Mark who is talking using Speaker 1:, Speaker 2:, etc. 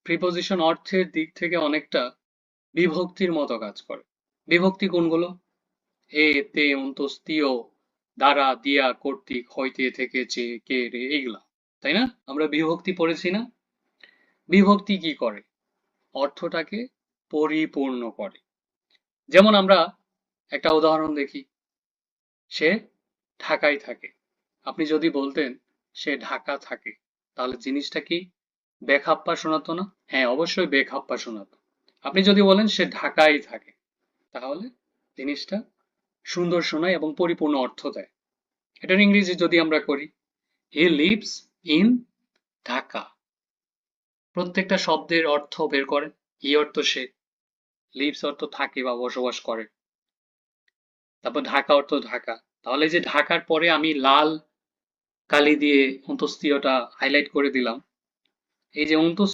Speaker 1: Preposition অর্থের দিক থেকে অনেকটা বিভক্তির মতো কাজ করে। বিভক্তি কোনগুলো? এ, তে, অন্তস্তীয়, দ্বারা, দিয়া, কর্তৃক, হইতে, থেকে, চেয়ে, কে, রে, এইগুলা। তাই না? আমরা বিভক্তি পড়েছি না? বিভক্তি কি করে? অর্থটাকে পরিপূর্ণ করে। যেমন আমরা একটা উদাহরণ দেখি, সে ঢাকায় থাকে। আপনি যদি বলতেন সে ঢাকা থাকে, তাহলে জিনিসটা কি বেখাপ্পা শোনাতো না? হ্যাঁ, অবশ্যই বেখাপ্পা শোনাতো। আপনি যদি বলেন সে ঢাকায় থাকে, তাহলে জিনিসটা সুন্দর শোনায় এবং পরিপূর্ণ অর্থ দেয়। এটার ইংরেজি যদি আমরা করি, হি লিভস ইন ঢাকা। প্রত্যেকটা শব্দের অর্থ বের করেন। হি অর্থ সে, লিভস অর্থ থাকে বা বসবাস করে, তারপর ঢাকা অর্থ ঢাকা। তাহলে যে ঢাকার পরে আমি লাল কালি দিয়ে অন্তস্তীয়টা হাইলাইট করে দিলাম, এই যে